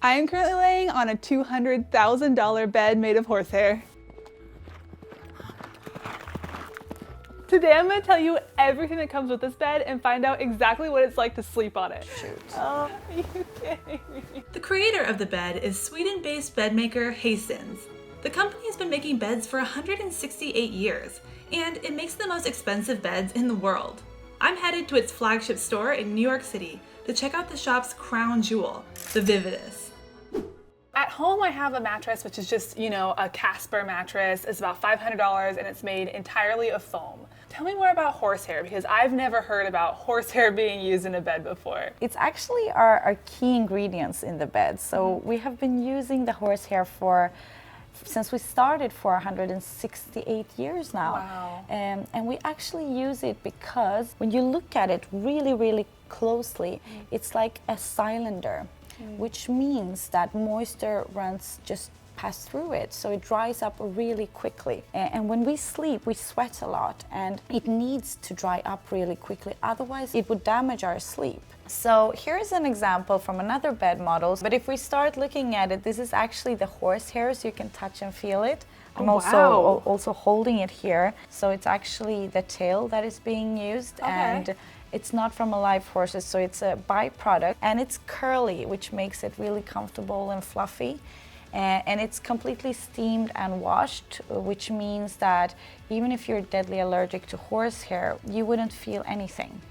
I am currently laying on a $200,000 bed made of horsehair. Today I'm going to tell you everything that comes with this bed and find out exactly what it's like to sleep on it. Shoot. Oh, are you kidding me? The creator of the bed is Sweden-based bedmaker Hastings. The company has been making beds for 168 years, and it makes the most expensive beds in the world. I'm headed to its flagship store in New York City to check out the shop's crown jewel, the Vividis. At home I have a mattress which is just, a Casper mattress. It's about $500 and it's made entirely of foam. Tell me more about horsehair because I've never heard about horsehair being used in a bed before. It's actually our key ingredients in the bed. So we have been using the horsehair since we started for 168 years now. Wow. And we actually use it because when you look at it really, really closely, it's like a cylinder, which means that moisture runs just pass through it, so it dries up really quickly. And when we sleep, we sweat a lot, and it needs to dry up really quickly, otherwise it would damage our sleep. So here's an example from another bed model, but if we start looking at it, this is actually the horsehair, so you can touch and feel it. I'm also holding it here, so it's actually the tail that is being used. Okay. And it's not from a live horse, so it's a byproduct, and it's curly, which makes it really comfortable and fluffy. And it's completely steamed and washed, which means that even if you're deadly allergic to horsehair, you wouldn't feel anything.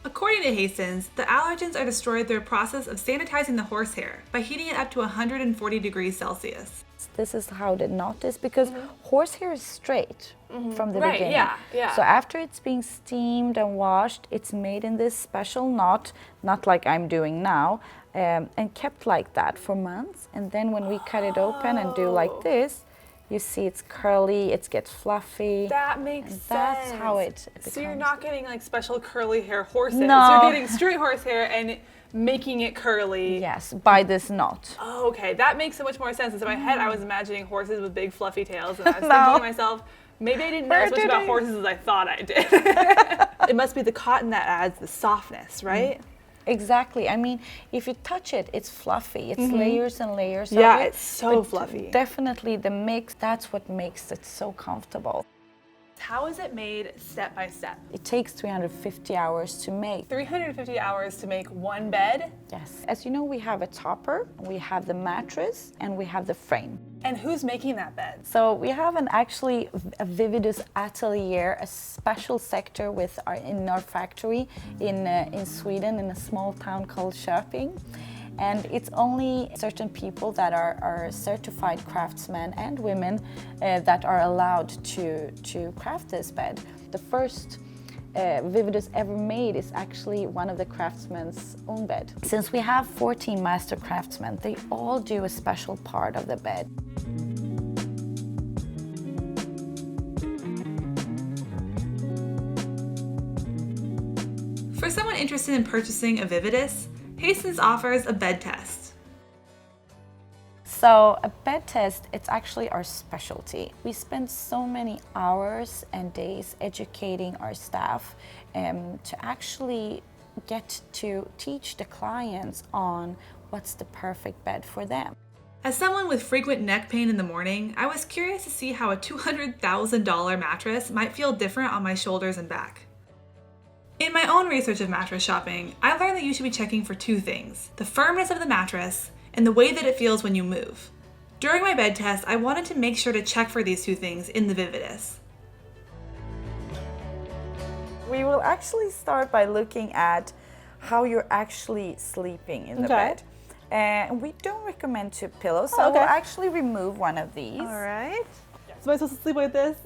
According to Hastings, the allergens are destroyed through a process of sanitizing the horsehair by heating it up to 140 degrees Celsius. This is how the knot is, because horsehair is straight from the beginning. Yeah. So after it's being steamed and washed, it's made in this special knot, not like I'm doing now, and kept like that for months. And then when we cut it open and do like this, you see it's curly, it gets fluffy. That makes sense. That's how it becomes. So you're not getting like special curly hair horses. No. You're getting straight horsehair and making it curly. Yes, by this knot. Oh, okay. That makes so much more sense. In my head, I was imagining horses with big fluffy tails, and I was No. thinking to myself, maybe I didn't know as much did about I? horses as I thought I did. It must be the cotton that adds the softness, right? Exactly. I mean, if you touch it, it's fluffy. It's layers and layers of Yeah, it. it's so but fluffy. Definitely the mix, that's what makes it so comfortable. How is it made step by step? It takes 350 hours to make. 350 hours to make one bed? Yes. As you know, we have a topper, we have the mattress, and we have the frame. And who's making that bed? So we have actually a Vividis atelier, a special sector in our factory in Sweden, in a small town called Köping. And it's only certain people that are certified craftsmen and women that are allowed to craft this bed. The first Vividis ever made is actually one of the craftsmen's own bed. Since we have 14 master craftsmen, they all do a special part of the bed. For someone interested in purchasing a Vividis, Hastings offers a bed test. So a bed test, it's actually our specialty. We spend so many hours and days educating our staff to actually get to teach the clients on what's the perfect bed for them. As someone with frequent neck pain in the morning, I was curious to see how a $200,000 mattress might feel different on my shoulders and back. In my own research of mattress shopping, I learned that you should be checking for two things: the firmness of the mattress and the way that it feels when you move. During my bed test, I wanted to make sure to check for these two things in the Vividis. We will actually start by looking at how you're actually sleeping in the bed. And we don't recommend two pillows, so we'll actually remove one of these. All right. So am I supposed to sleep like this?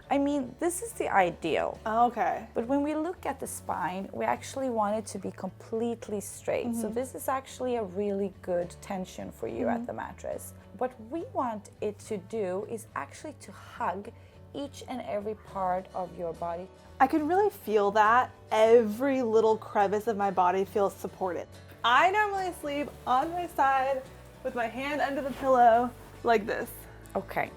I mean, this is the ideal. Oh, okay. But when we look at the spine, we actually want it to be completely straight. So this is actually a really good tension for you at the mattress. What we want it to do is actually to hug each and every part of your body. I can really feel that. Every little crevice of my body feels supported. I normally sleep on my side with my hand under the pillow like this. Okay.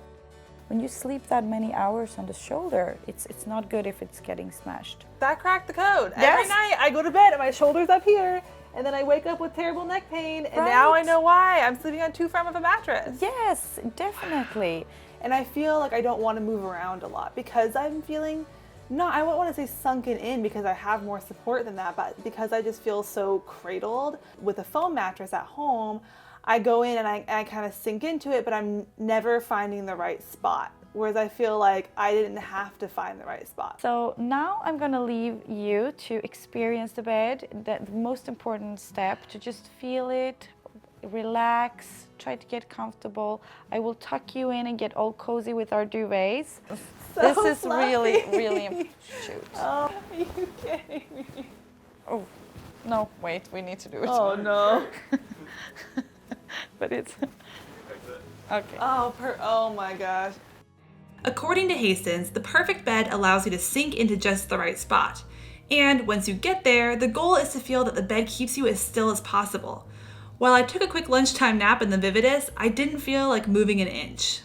When you sleep that many hours on the shoulder, it's not good if it's getting smashed. That cracked the code. Yes. Every night I go to bed and my shoulder's up here and then I wake up with terrible neck pain, and now I know why. I'm sleeping on too firm of a mattress. Yes, definitely. And I feel like I don't want to move around a lot because I'm feeling, no, I won't want to say sunken in because I have more support than that, but because I just feel so cradled. With a foam mattress at home, I go in and I kind of sink into it, but I'm never finding the right spot. Whereas I feel like I didn't have to find the right spot. So now I'm gonna leave you to experience the bed. The most important step, to just feel it, relax, try to get comfortable. I will tuck you in and get all cozy with our duvets. This is fluffy. really shoot. Oh, are you kidding me? Oh, no, wait, we need to do it. Oh no. But it's okay. Oh my gosh. According to Hastings, the perfect bed allows you to sink into just the right spot. And once you get there, the goal is to feel that the bed keeps you as still as possible. While I took a quick lunchtime nap in the Vividus, I didn't feel like moving an inch.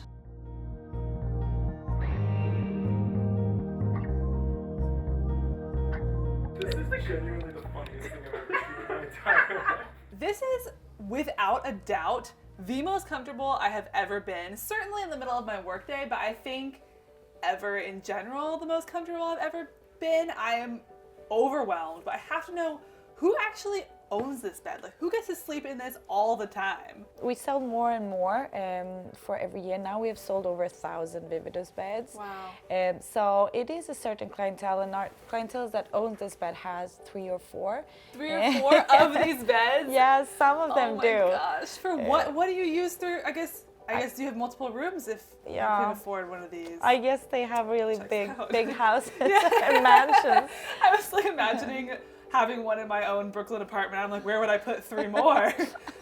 This is genuinely the funniest thing I've ever seen in my entire life. This is, without a doubt, the most comfortable I have ever been. Certainly in the middle of my workday, but I think ever in general, the most comfortable I've ever been. I am overwhelmed, but I have to know who actually owns this bed. Like, who gets to sleep in this all the time? We sell more and more for every year. Now we have sold over 1,000 Vividus beds. Wow. So it is a certain clientele, and our clientele that owns this bed has 3 or 4. 3 or 4 of these beds? Yeah, some of them oh do. my gosh. For what do you use through, I guess you have multiple rooms if you can afford one of these. I guess they have really Checks out. big houses and mansions. I was like imagining having one in my own Brooklyn apartment. I'm like, where would I put 3 more?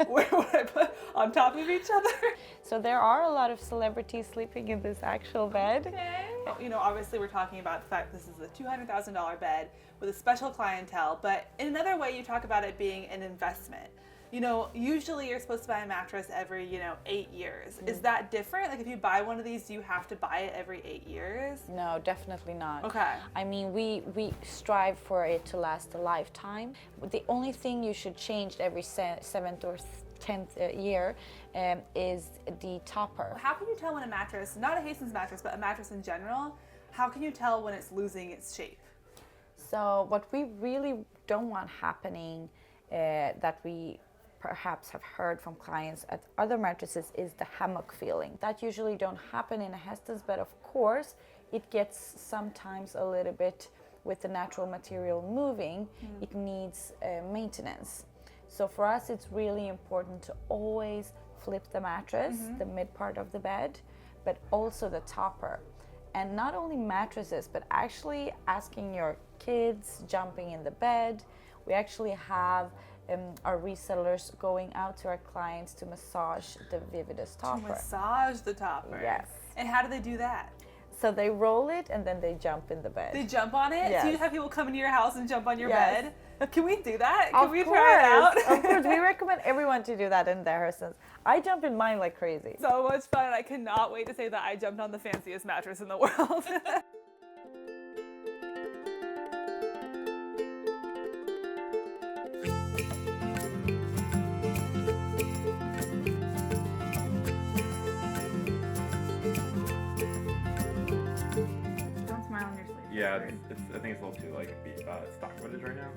Where would I put on top of each other? So there are a lot of celebrities sleeping in this actual bed. Okay. You know, obviously we're talking about the fact this is a $200,000 bed with a special clientele, but in another way you talk about it being an investment. You know, usually you're supposed to buy a mattress every, 8 years. Is that different? Like if you buy one of these, do you have to buy it every 8 years? No, definitely not. Okay. I mean, we strive for it to last a lifetime. The only thing you should change every 7th or 10th year is the topper. How can you tell when a mattress, not a Hastings mattress, but a mattress in general, how can you tell when it's losing its shape? So what we really don't want happening that we perhaps have heard from clients at other mattresses is the hammock feeling. That usually don't happen in a Hastings, but of course it gets sometimes a little bit with the natural material moving, it needs maintenance. So for us it's really important to always flip the mattress, the mid part of the bed, but also the topper. And not only mattresses, but actually asking your kids, jumping in the bed. We actually have our resellers going out to our clients to massage the Vividus topper. To massage the topper. Yes. And how do they do that? So they roll it and then they jump in the bed. They jump on it? Yes. So you have people come into your house and jump on your Yes. bed? Can we do that? Of Can we try it out? Of course, we recommend everyone to do that in their houses. I jump in mine like crazy. So much fun. I cannot wait to say that I jumped on the fanciest mattress in the world. Don't smile on your sleeve. Yeah, I think it's a little too stock footage right now.